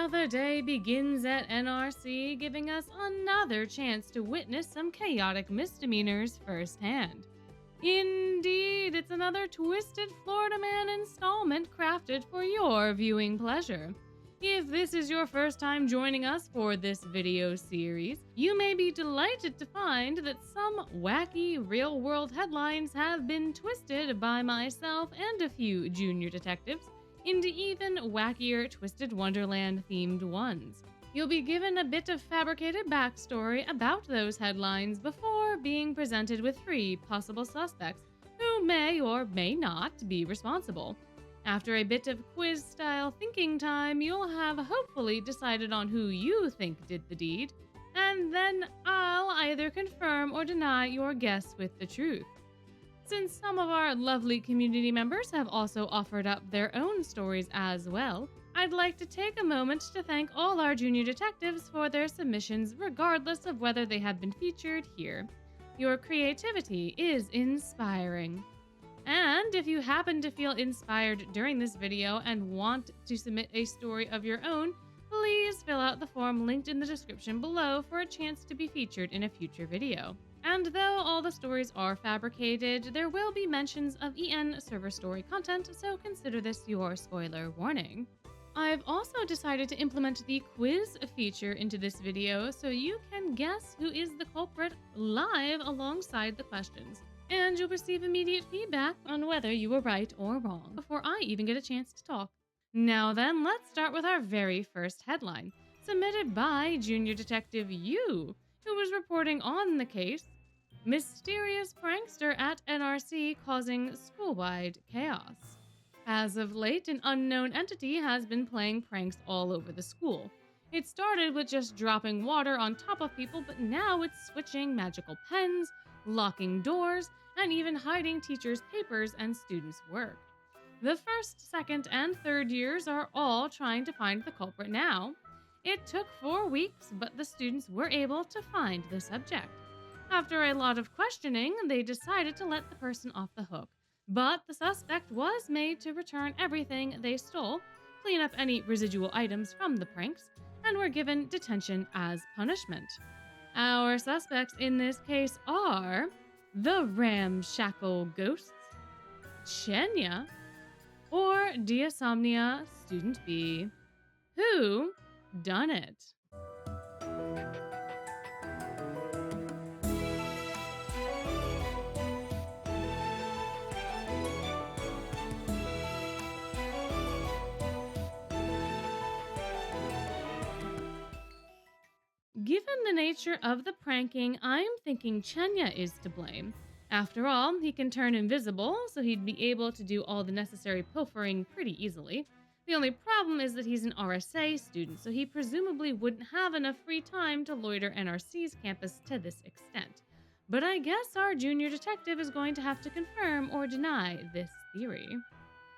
Another day begins at NRC, giving us another chance to witness some chaotic misdemeanors firsthand. Indeed, it's another Twisted Florida Man installment crafted for your viewing pleasure. If this is your first time joining us for this video series, you may be delighted to find that some wacky real-world headlines have been twisted by myself and a few junior detectives into even wackier Twisted Wonderland-themed ones. You'll be given a bit of fabricated backstory about those headlines before being presented with 3 possible suspects who may or may not be responsible. After a bit of quiz-style thinking time, you'll have hopefully decided on who you think did the deed, and then I'll either confirm or deny your guess with the truth. Since some of our lovely community members have also offered up their own stories as well, I'd like to take a moment to thank all our junior detectives for their submissions regardless of whether they have been featured here. Your creativity is inspiring. And if you happen to feel inspired during this video and want to submit a story of your own, please fill out the form linked in the description below for a chance to be featured in a future video. And though all the stories are fabricated, there will be mentions of EN server story content, so consider this your spoiler warning. I've also decided to implement the quiz feature into this video so you can guess who is the culprit live alongside the questions. And you'll receive immediate feedback on whether you were right or wrong before I even get a chance to talk. Now then, let's start with our very first headline, submitted by Junior Detective U, who was reporting on the case, Mysterious Prankster at NRC Causing School-Wide Chaos. As of late, an unknown entity has been playing pranks all over the school. It started with just dropping water on top of people, but now it's switching magical pens, locking doors, and even hiding teachers' papers and students' work. The first, second, and third years are all trying to find the culprit now. It took 4 weeks, but the students were able to find the subject. After a lot of questioning, they decided to let the person off the hook. But the suspect was made to return everything they stole, clean up any residual items from the pranks, and were given detention as punishment. Our suspects in this case are the Ramshackle Ghosts, Chenya, or Diasomnia Student B. Who done it? Given the nature of the pranking, I'm thinking Chenya is to blame. After all, he can turn invisible, so he'd be able to do all the necessary pilfering pretty easily. The only problem is that he's an RSA student, so he presumably wouldn't have enough free time to loiter NRC's campus to this extent. But I guess our junior detective is going to have to confirm or deny this theory.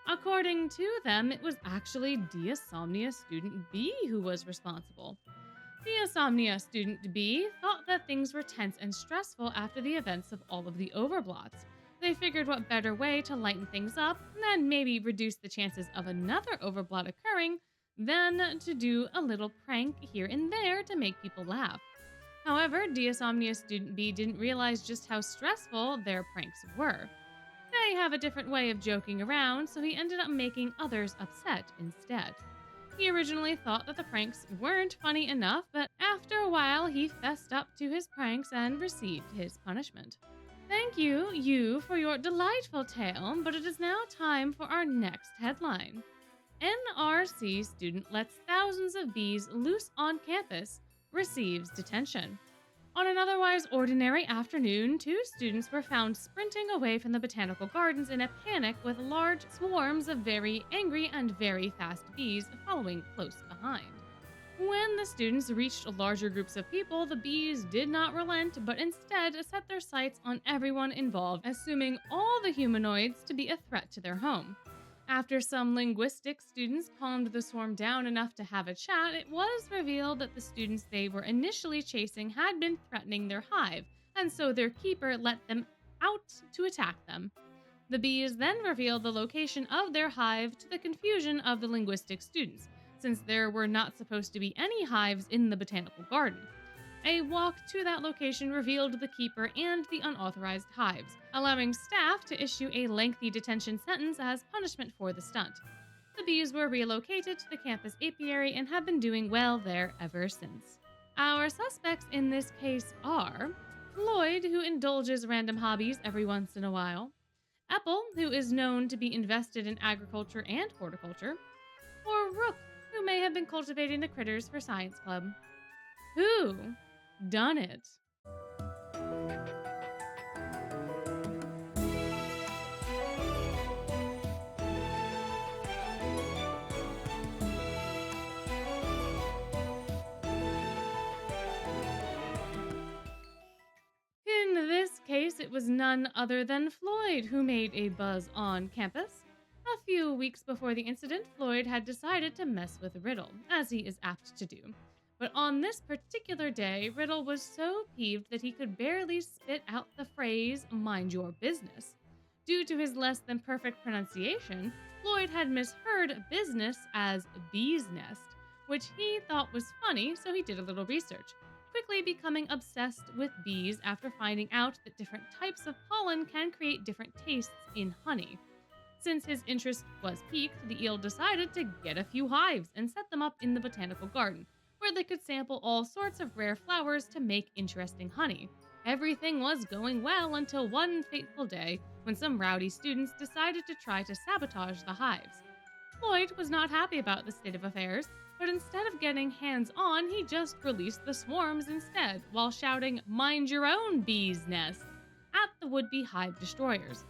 According to them, it was actually Diasomnia Student B who was responsible. Diasomnia Student B thought that things were tense and stressful after the events of all of the overblots. They figured what better way to lighten things up, and maybe reduce the chances of another overblot occurring, than to do a little prank here and there to make people laugh. However, Diasomnia Student B didn't realize just how stressful their pranks were. They have a different way of joking around, so he ended up making others upset instead. He originally thought that the pranks weren't funny enough, but after a while he fessed up to his pranks and received his punishment. Thank you, for your delightful tale, but it is now time for our next headline. NRC student lets thousands of bees loose on campus, receives detention. On an otherwise ordinary afternoon, 2 students were found sprinting away from the botanical gardens in a panic with large swarms of very angry and very fast bees following close behind. When the students reached larger groups of people, the bees did not relent, but instead set their sights on everyone involved, assuming all the humanoids to be a threat to their home. After some linguistics students calmed the swarm down enough to have a chat, it was revealed that the students they were initially chasing had been threatening their hive, and so their keeper let them out to attack them. The bees then revealed the location of their hive to the confusion of the linguistics students, since there were not supposed to be any hives in the botanical garden. A walk to that location revealed the keeper and the unauthorized hives, allowing staff to issue a lengthy detention sentence as punishment for the stunt. The bees were relocated to the campus apiary and have been doing well there ever since. Our suspects in this case are Floyd, who indulges random hobbies every once in a while, Apple, who is known to be invested in agriculture and horticulture, or Rook, who may have been cultivating the critters for science club. Who done it? In this case, it was none other than Floyd who made a buzz on campus. A few weeks before the incident, Floyd had decided to mess with Riddle, as he is apt to do. But on this particular day, Riddle was so peeved that he could barely spit out the phrase, "mind your business." Due to his less than perfect pronunciation, Floyd had misheard business as bee's nest, which he thought was funny, so he did a little research, quickly becoming obsessed with bees after finding out that different types of pollen can create different tastes in honey. Since his interest was piqued, the eel decided to get a few hives and set them up in the botanical garden, where they could sample all sorts of rare flowers to make interesting honey. Everything was going well until one fateful day when some rowdy students decided to try to sabotage the hives. Floyd was not happy about the state of affairs, but instead of getting hands-on, he just released the swarms instead, while shouting, "Mind your own bee's nest," at the would-be hive destroyers.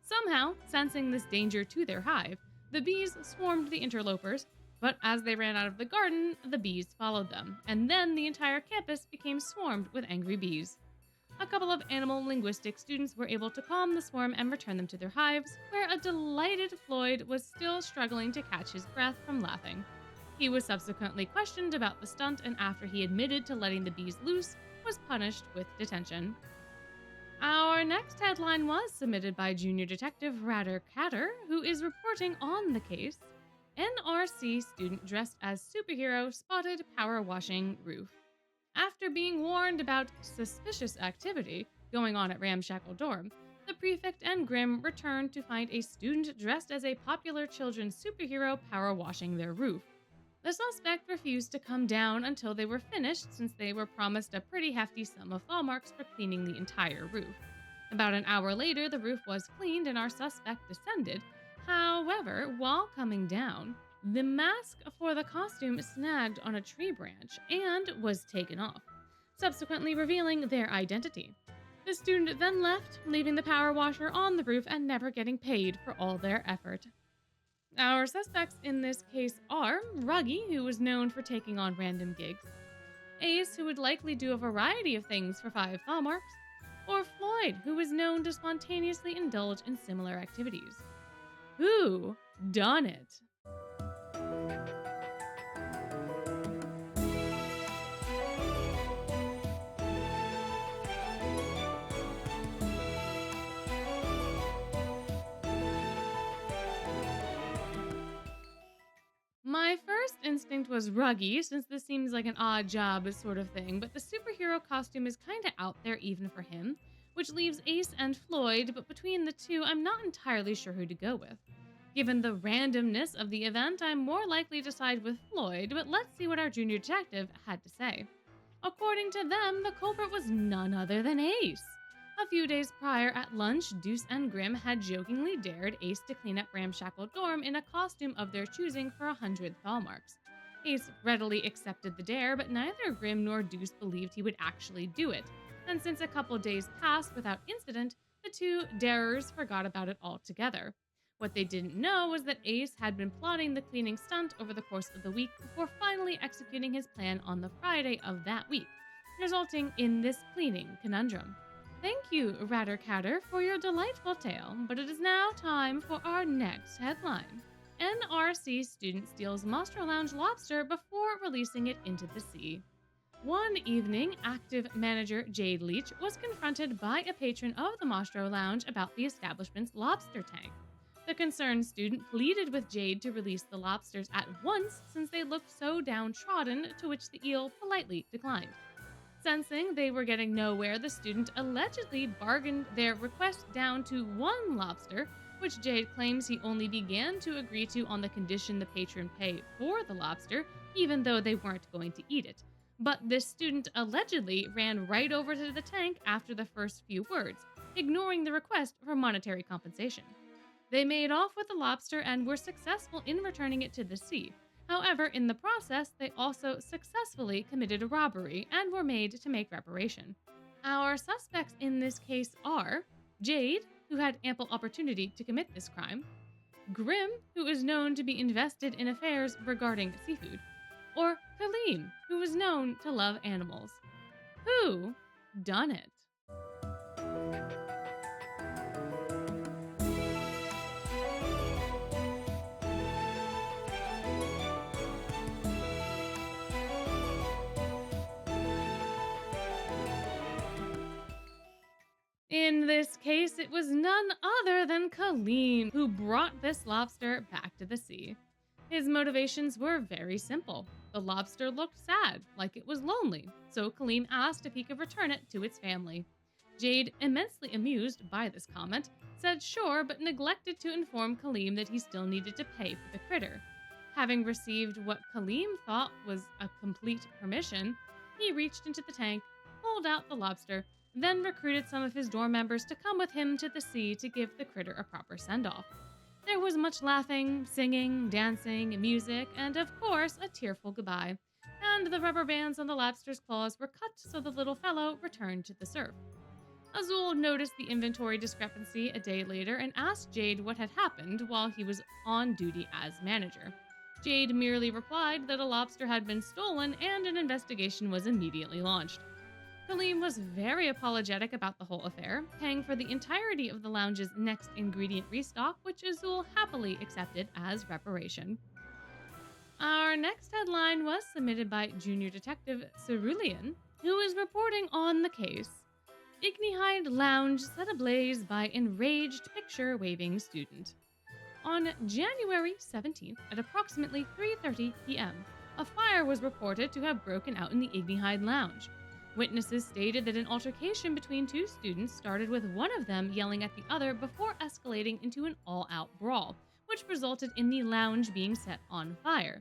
Somehow, sensing this danger to their hive, the bees swarmed the interlopers, but as they ran out of the garden, the bees followed them, and then the entire campus became swarmed with angry bees. A couple of animal linguistics students were able to calm the swarm and return them to their hives, where a delighted Floyd was still struggling to catch his breath from laughing. He was subsequently questioned about the stunt, and after he admitted to letting the bees loose, was punished with detention. Our next headline was submitted by Junior Detective Ratter Catter, who is reporting on the case. NRC student dressed as superhero spotted power washing roof. After being warned about suspicious activity going on at Ramshackle Dorm, the prefect and Grimm returned to find a student dressed as a popular children's superhero power washing their roof. The suspect refused to come down until they were finished, since they were promised a pretty hefty sum of thaw marks for cleaning the entire roof. About an hour later, the roof was cleaned and our suspect descended. However, while coming down, the mask for the costume snagged on a tree branch and was taken off, subsequently revealing their identity. The student then left, leaving the power washer on the roof and never getting paid for all their effort. Our suspects in this case are Ruggy, who was known for taking on random gigs, Ace, who would likely do a variety of things for 5 thaw marks, or Floyd, who was known to spontaneously indulge in similar activities. Who done it? My first instinct was Ruggy, since this seems like an odd job sort of thing, but the superhero costume is kinda out there even for him, which leaves Ace and Floyd, but between the two, I'm not entirely sure who to go with. Given the randomness of the event, I'm more likely to side with Floyd, but let's see what our junior detective had to say. According to them, the culprit was none other than Ace. A few days prior at lunch, Deuce and Grimm had jokingly dared Ace to clean up Ramshackle Dorm in a costume of their choosing for 100 thaw marks. Ace readily accepted the dare, but neither Grimm nor Deuce believed he would actually do it, and since a couple days passed without incident, the two darers forgot about it altogether. What they didn't know was that Ace had been plotting the cleaning stunt over the course of the week before finally executing his plan on the Friday of that week, resulting in this cleaning conundrum. Thank you, Ratter Catter, for your delightful tale, but it is now time for our next headline. NRC student steals Mastro Lounge lobster before releasing it into the sea. One evening, active manager Jade Leach was confronted by a patron of the Mastro Lounge about the establishment's lobster tank. The concerned student pleaded with Jade to release the lobsters at once since they looked so downtrodden, to which the eel politely declined. Sensing they were getting nowhere, the student allegedly bargained their request down to one lobster, which Jade claims he only began to agree to on the condition the patron pay for the lobster, even though they weren't going to eat it. But this student allegedly ran right over to the tank after the first few words, ignoring the request for monetary compensation. They made off with the lobster and were successful in returning it to the sea. However, in the process, they also successfully committed a robbery and were made to make reparation. Our suspects in this case are Jade, who had ample opportunity to commit this crime, Grim, who is known to be invested in affairs regarding seafood, or Kaleem, who is known to love animals. Who done it? In this case, it was none other than Kaleem who brought this lobster back to the sea. His motivations were very simple. The lobster looked sad, like it was lonely, so Kaleem asked if he could return it to its family. Jade, immensely amused by this comment, said sure, but neglected to inform Kaleem that he still needed to pay for the critter. Having received what Kaleem thought was a complete permission, he reached into the tank, pulled out the lobster, then recruited some of his dorm members to come with him to the sea to give the critter a proper send-off. There was much laughing, singing, dancing, music, and of course, a tearful goodbye. And the rubber bands on the lobster's claws were cut so the little fellow returned to the surf. Azul noticed the inventory discrepancy a day later and asked Jade what had happened while he was on duty as manager. Jade merely replied that a lobster had been stolen and an investigation was immediately launched. Kaleem was very apologetic about the whole affair, paying for the entirety of the lounge's next ingredient restock, which Azul happily accepted as reparation. Our next headline was submitted by Junior Detective Ceruleion, who is reporting on the case. Ignihide Lounge set ablaze by enraged picture-waving student. On January 17th at approximately 3:30 p.m., a fire was reported to have broken out in the Ignihide Lounge. Witnesses stated that an altercation between two students started with one of them yelling at the other before escalating into an all-out brawl, which resulted in the lounge being set on fire.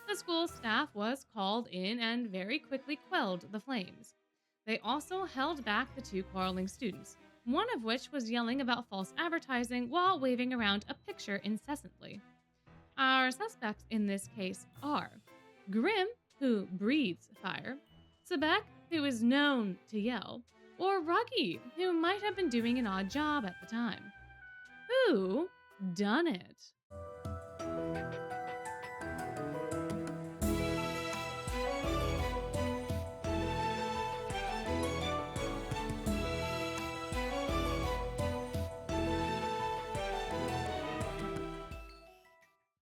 The school staff was called in and very quickly quelled the flames. They also held back the two quarreling students, one of which was yelling about false advertising while waving around a picture incessantly. Our suspects in this case are Grim, who breathes fire, Sebek, who is known to yell, or Ruggy, who might have been doing an odd job at the time. Who done it?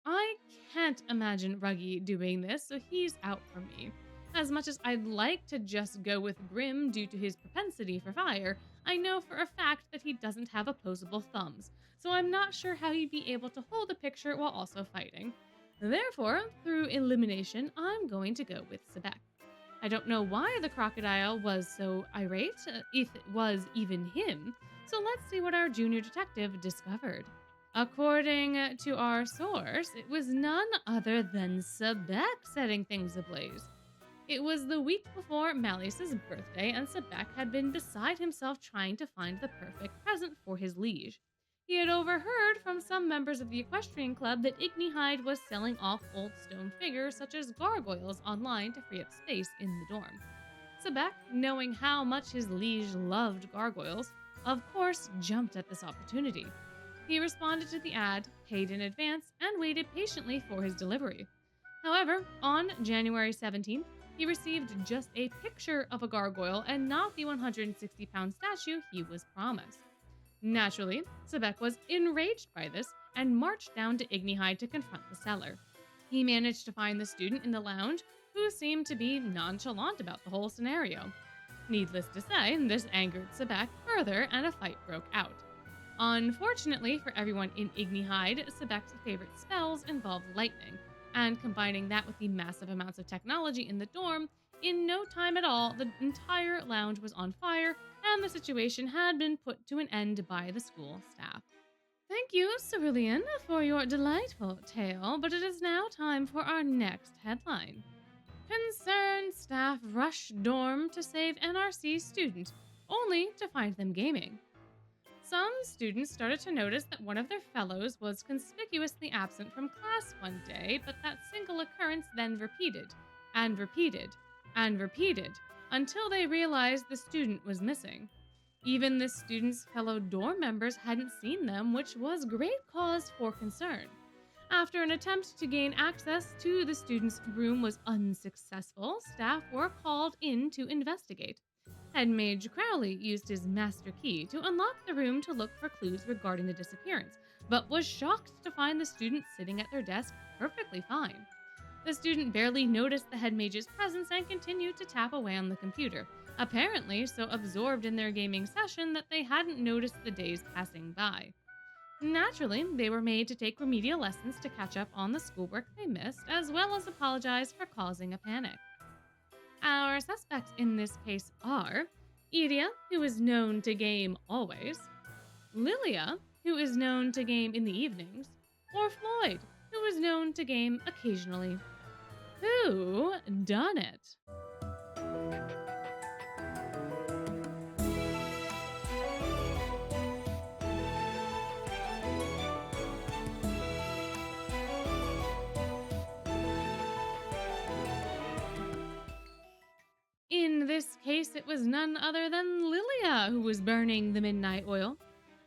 I can't imagine Ruggy doing this, so he's out for me. As much as I'd like to just go with Grim due to his propensity for fire, I know for a fact that he doesn't have opposable thumbs, so I'm not sure how he'd be able to hold a picture while also fighting. Therefore, through elimination, I'm going to go with Sebek. I don't know why the crocodile was so irate, if it was even him, so let's see what our junior detective discovered. According to our source, it was none other than Sebek setting things ablaze. It was the week before Malice's birthday, and Sebek had been beside himself trying to find the perfect present for his liege. He had overheard from some members of the equestrian club that Ignihide was selling off old stone figures such as gargoyles online to free up space in the dorm. Sebek, knowing how much his liege loved gargoyles, of course jumped at this opportunity. He responded to the ad, paid in advance, and waited patiently for his delivery. However, on January 17th, he received just a picture of a gargoyle and not the 160-pound statue he was promised. Naturally, Sebek was enraged by this and marched down to Ignihide to confront the seller. He managed to find the student in the lounge, who seemed to be nonchalant about the whole scenario. Needless to say, this angered Sebek further and a fight broke out. Unfortunately for everyone in Ignihide, Sebek's favorite spells involved lightning, and combining that with the massive amounts of technology in the dorm, in no time at all, the entire lounge was on fire, and the situation had been put to an end by the school staff. Thank you, Ceruleion, for your delightful tale, but it is now time for our next headline. Concerned staff rush dorm to save NRC student, only to find them gaming. Some students started to notice that one of their fellows was conspicuously absent from class one day, but that single occurrence then repeated, and repeated, and repeated, until they realized the student was missing. Even the student's fellow dorm members hadn't seen them, which was great cause for concern. After an attempt to gain access to the student's room was unsuccessful, staff were called in to investigate. Head Mage Crowley used his master key to unlock the room to look for clues regarding the disappearance, but was shocked to find the student sitting at their desk perfectly fine. The student barely noticed the head mage's presence and continued to tap away on the computer, apparently so absorbed in their gaming session that they hadn't noticed the days passing by. Naturally, they were made to take remedial lessons to catch up on the schoolwork they missed, as well as apologize for causing a panic. Our suspects in this case are Iria, who is known to game always, Lilia, who is known to game in the evenings, or Floyd, who is known to game occasionally. Who done it? In this case, it was none other than Lilia who was burning the midnight oil.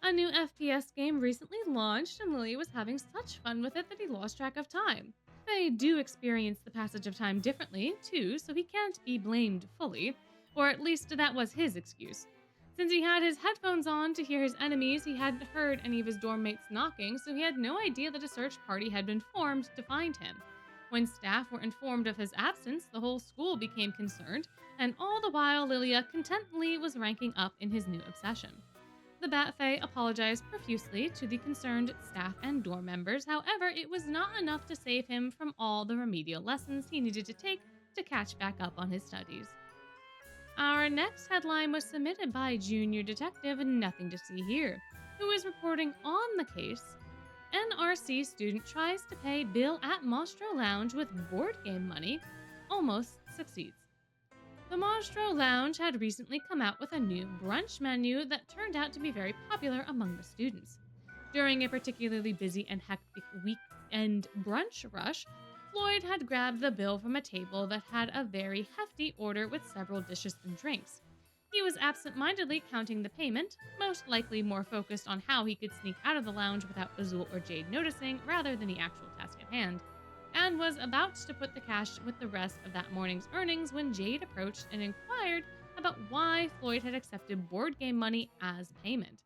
A new FPS game recently launched, and Lilia was having such fun with it that he lost track of time. They do experience the passage of time differently, too, so he can't be blamed fully, or at least that was his excuse. Since he had his headphones on to hear his enemies, he hadn't heard any of his dorm mates knocking, so he had no idea that a search party had been formed to find him. When staff were informed of his absence, the whole school became concerned, and all the while Lilia contentedly was ranking up in his new obsession. The Bat Fae apologized profusely to the concerned staff and dorm members, however, it was not enough to save him from all the remedial lessons he needed to take to catch back up on his studies. Our next headline was submitted by Junior Detective Nothing to See Here, who is reporting on the case. NRC student tries to pay bill at Monstro Lounge with board game money, almost succeeds. The Monstro Lounge had recently come out with a new brunch menu that turned out to be very popular among the students. During a particularly busy and hectic weekend brunch rush, Floyd had grabbed the bill from a table that had a very hefty order with several dishes and drinks. He was absent-mindedly counting the payment, most likely more focused on how he could sneak out of the lounge without Azul or Jade noticing rather than the actual task at hand, and was about to put the cash with the rest of that morning's earnings when Jade approached and inquired about why Floyd had accepted board game money as payment.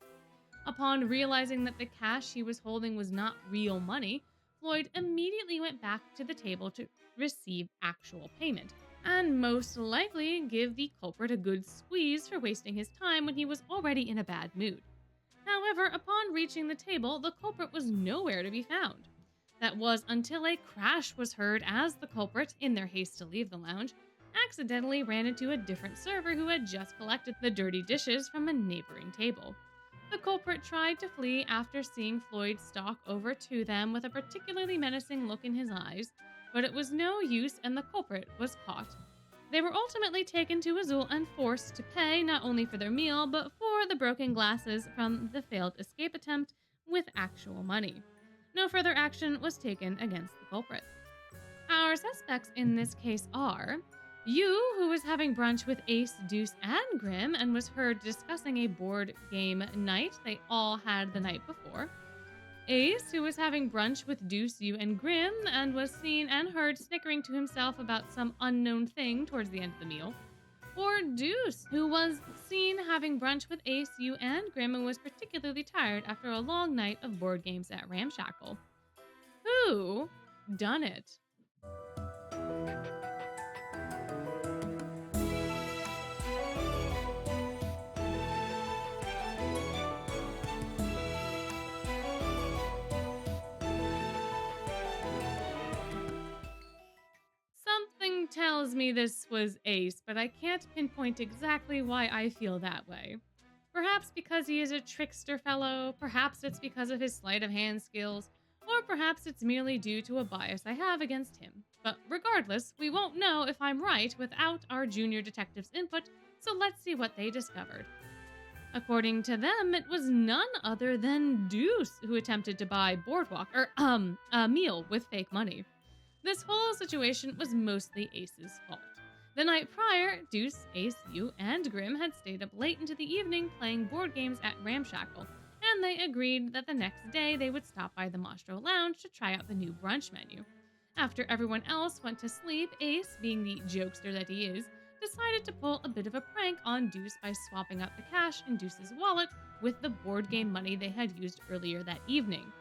Upon realizing that the cash he was holding was not real money, Floyd immediately went back to the table to receive actual payment, and most likely give the culprit a good squeeze for wasting his time when he was already in a bad mood. However, upon reaching the table, the culprit was nowhere to be found. That was until a crash was heard as the culprit, in their haste to leave the lounge, accidentally ran into a different server who had just collected the dirty dishes from a neighboring table. The culprit tried to flee after seeing Floyd stalk over to them with a particularly menacing look in his eyes, but it was no use and the culprit was caught. They were ultimately taken to Azul and forced to pay not only for their meal, but for the broken glasses from the failed escape attempt with actual money. No further action was taken against the culprit. Our suspects in this case are Yu, who was having brunch with Ace, Deuce, and Grim and was heard discussing a board game night they all had the night before. Ace, who was having brunch with Deuce, Yu, and Grim and was seen and heard snickering to himself about some unknown thing towards the end of the meal. Or Deuce, who was seen having brunch with Ace, Yu, and Grim and was particularly tired after a long night of board games at Ramshackle. Who done it? tells me this was Ace, but I can't pinpoint exactly why I feel that way. Perhaps because he is a trickster fellow, perhaps it's because of his sleight of hand skills, or perhaps it's merely due to a bias I have against him. But regardless, we won't know if I'm right without our junior detective's input, so let's see what they discovered. According to them, it was none other than Deuce who attempted to buy a meal with fake money. This whole situation was mostly Ace's fault. The night prior, Deuce, Ace, you, and Grim had stayed up late into the evening playing board games at Ramshackle, and they agreed that the next day they would stop by the Mastro Lounge to try out the new brunch menu. After everyone else went to sleep, Ace, being the jokester that he is, decided to pull a bit of a prank on Deuce by swapping out the cash in Deuce's wallet with the board game money they had used earlier that evening.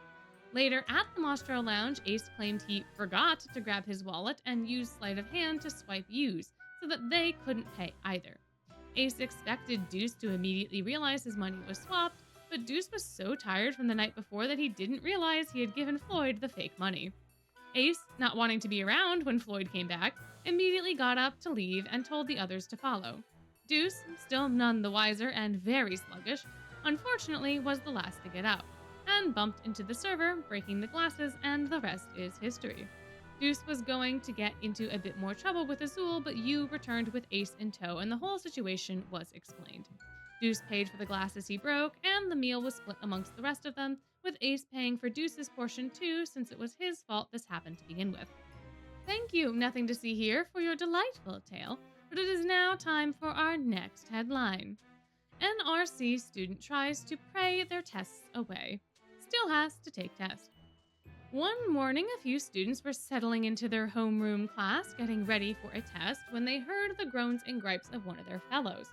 Later, at the Mastro Lounge, Ace claimed he forgot to grab his wallet and used sleight of hand to swipe use, so that they couldn't pay either. Ace expected Deuce to immediately realize his money was swapped, but Deuce was so tired from the night before that he didn't realize he had given Floyd the fake money. Ace, not wanting to be around when Floyd came back, immediately got up to leave and told the others to follow. Deuce, still none the wiser and very sluggish, unfortunately was the last to get out, and bumped into the server, breaking the glasses, and the rest is history. Deuce was going to get into a bit more trouble with Azul, but Yu returned with Ace in tow, and the whole situation was explained. Deuce paid for the glasses he broke, and the meal was split amongst the rest of them, with Ace paying for Deuce's portion too, since it was his fault this happened to begin with. Thank you, Nothing to See Here, for your delightful tale, but it is now time for our next headline. NRC student tries to pray their tests away. Still has to take test. One morning, a few students were settling into their homeroom class, getting ready for a test, when they heard the groans and gripes of one of their fellows.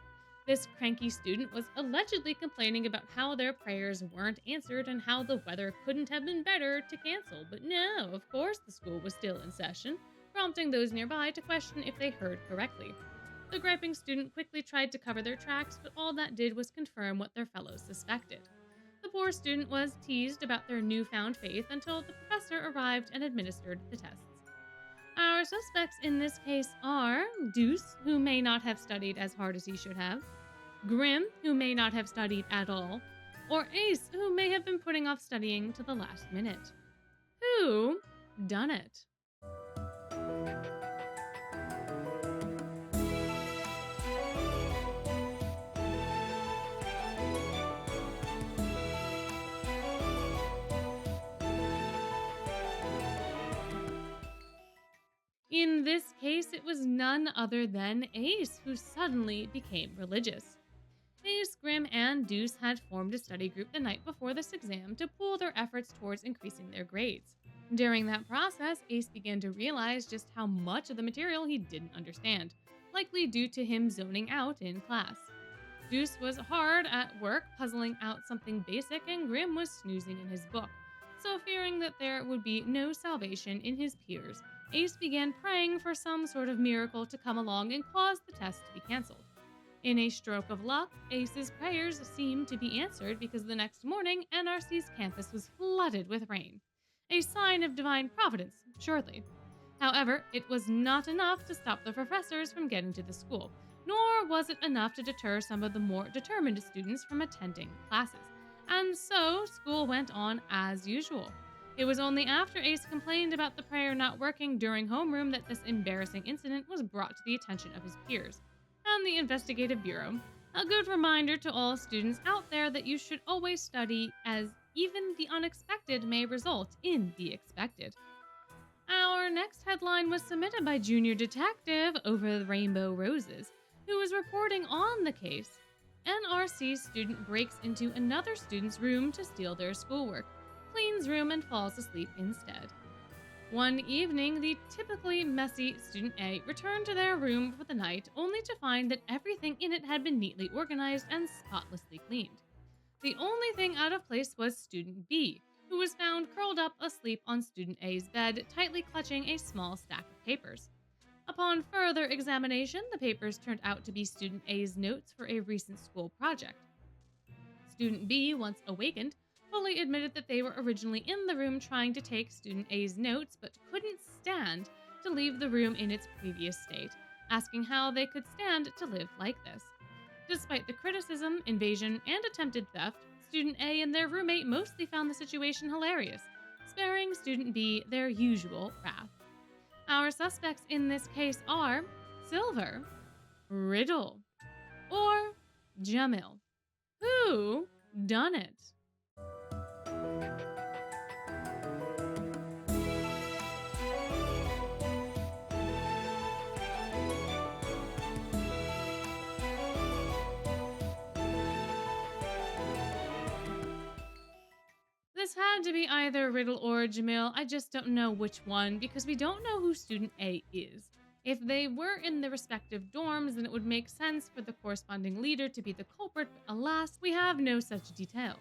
This cranky student was allegedly complaining about how their prayers weren't answered and how the weather couldn't have been better to cancel, but no, of course the school was still in session, prompting those nearby to question if they heard correctly. The griping student quickly tried to cover their tracks, but all that did was confirm what their fellows suspected. The poor student was teased about their newfound faith until the professor arrived and administered the tests. Our suspects in this case are Deuce, who may not have studied as hard as he should have, Grim, who may not have studied at all, or Ace, who may have been putting off studying to the last minute. Who done it? In this case, it was none other than Ace, who suddenly became religious. Ace, Grim, and Deuce had formed a study group the night before this exam to pool their efforts towards increasing their grades. During that process, Ace began to realize just how much of the material he didn't understand, likely due to him zoning out in class. Deuce was hard at work puzzling out something basic, and Grim was snoozing in his book. So fearing that there would be no salvation in his peers, Ace began praying for some sort of miracle to come along and cause the test to be cancelled. In a stroke of luck, Ace's prayers seemed to be answered because the next morning, NRC's campus was flooded with rain. A sign of divine providence, surely. However, it was not enough to stop the professors from getting to the school, nor was it enough to deter some of the more determined students from attending classes. And so, school went on as usual. It was only after Ace complained about the prayer not working during homeroom that this embarrassing incident was brought to the attention of his peers and the investigative bureau. A good reminder to all students out there that you should always study, as even the unexpected may result in the expected. Our next headline was submitted by junior detective OverTheRainbowRoses, who was reporting on the case. NRC student breaks into another student's room to steal their schoolwork, cleans room, and falls asleep instead. One evening, the typically messy student A returned to their room for the night, only to find that everything in it had been neatly organized and spotlessly cleaned. The only thing out of place was student B, who was found curled up asleep on student A's bed, tightly clutching a small stack of papers. Upon further examination, the papers turned out to be student A's notes for a recent school project. Student B, once awakened, fully admitted that they were originally in the room trying to take student A's notes, but couldn't stand to leave the room in its previous state, asking how they could stand to live like this. Despite the criticism, invasion, and attempted theft, Student A and their roommate mostly found the situation hilarious, sparing Student B their usual wrath. Our suspects in this case are Silver, Riddle, or Jamil. Who done it? This had to be either Riddle or Jamil. I just don't know which one because we don't know who Student A is. If they were in the respective dorms, then it would make sense for the corresponding leader to be the culprit, but alas, we have no such details.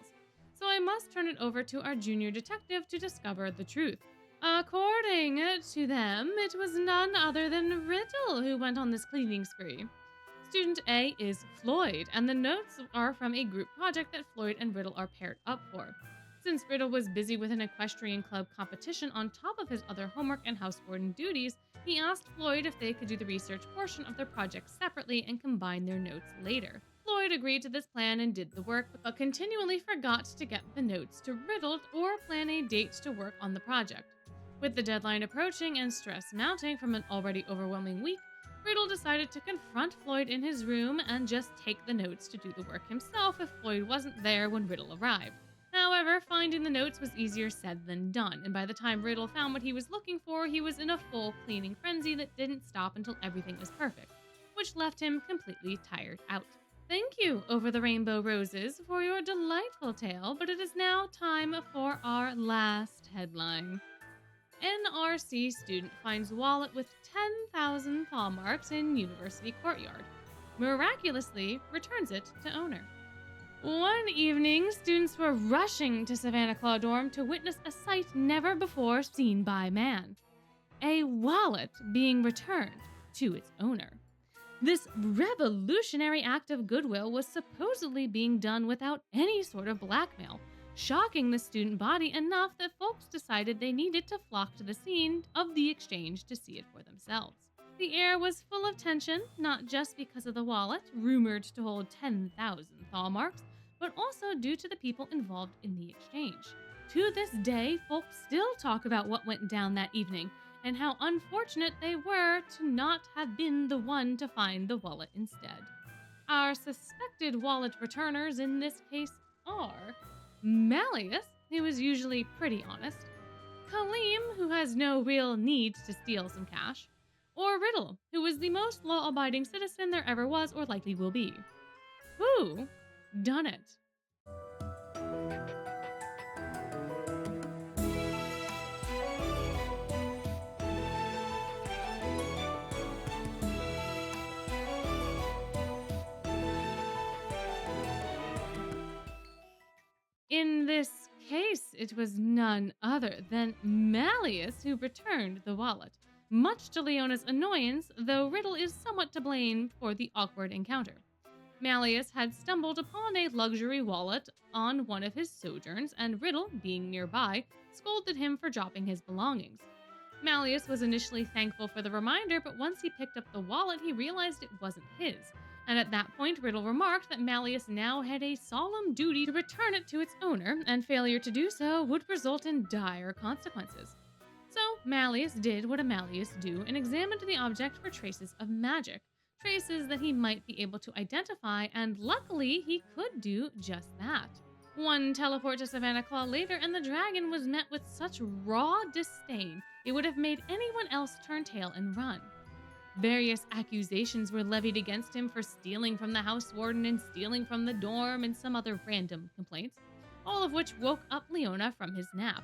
So I must turn it over to our junior detective to discover the truth. According to them, it was none other than Riddle who went on this cleaning spree. Student A is Floyd, and the notes are from a group project that Floyd and Riddle are paired up for. Since Riddle was busy with an equestrian club competition on top of his other homework and house warden duties, he asked Floyd if they could do the research portion of their project separately and combine their notes later. Floyd agreed to this plan and did the work, but continually forgot to get the notes to Riddle or plan a date to work on the project. With the deadline approaching and stress mounting from an already overwhelming week, Riddle decided to confront Floyd in his room and just take the notes to do the work himself if Floyd wasn't there when Riddle arrived. However, finding the notes was easier said than done, and by the time Riddle found what he was looking for, he was in a full cleaning frenzy that didn't stop until everything was perfect, which left him completely tired out. Thank you, Over the Rainbow Roses, for your delightful tale, but it is now time for our last headline. NRC student finds wallet with 10,000 thaw marks in university courtyard. Miraculously returns it to owner. One evening, students were rushing to Savannah Claw dorm to witness a sight never before seen by man. A wallet being returned to its owner. This revolutionary act of goodwill was supposedly being done without any sort of blackmail, shocking the student body enough that folks decided they needed to flock to the scene of the exchange to see it for themselves. The air was full of tension, not just because of the wallet, rumored to hold 10,000 thaw marks, but also due to the people involved in the exchange. To this day, folks still talk about what went down that evening, and how unfortunate they were to not have been the one to find the wallet instead. Our suspected wallet returners in this case are Malleus, who is usually pretty honest, Kaleem, who has no real need to steal some cash, or Riddle, who is the most law-abiding citizen there ever was or likely will be. Who done it? In this case, it was none other than Malleus who returned the wallet, much to Leona's annoyance, though Riddle is somewhat to blame for the awkward encounter. Malleus had stumbled upon a luxury wallet on one of his sojourns, and Riddle, being nearby, scolded him for dropping his belongings. Malleus was initially thankful for the reminder, but once he picked up the wallet, he realized it wasn't his. And at that point, Riddle remarked that Malleus now had a solemn duty to return it to its owner, and failure to do so would result in dire consequences. So Malleus did what a Malleus do and examined the object for traces of magic, traces that he might be able to identify, and luckily he could do just that. One teleport to Savannah Claw later, and the dragon was met with such raw disdain it would have made anyone else turn tail and run. Various accusations were levied against him for stealing from the house warden and stealing from the dorm and some other random complaints, all of which woke up Leona from his nap.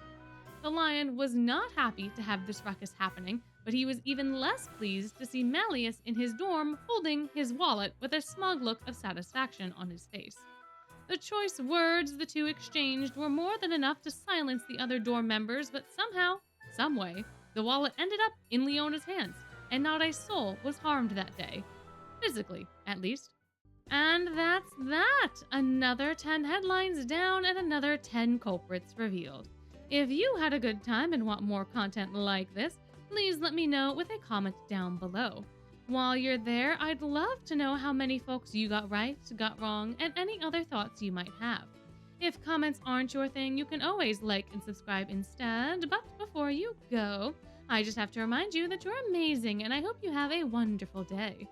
The lion was not happy to have this ruckus happening, but he was even less pleased to see Malleus in his dorm holding his wallet with a smug look of satisfaction on his face. The choice words the two exchanged were more than enough to silence the other dorm members, but somehow, someway, the wallet ended up in Leona's hands, and not a soul was harmed that day. Physically, at least. And that's that! Another 10 headlines down and another 10 culprits revealed. If you had a good time and want more content like this, please let me know with a comment down below. While you're there, I'd love to know how many folks you got right, got wrong, and any other thoughts you might have. If comments aren't your thing, you can always like and subscribe instead. But before you go, I just have to remind you that you're amazing, and I hope you have a wonderful day.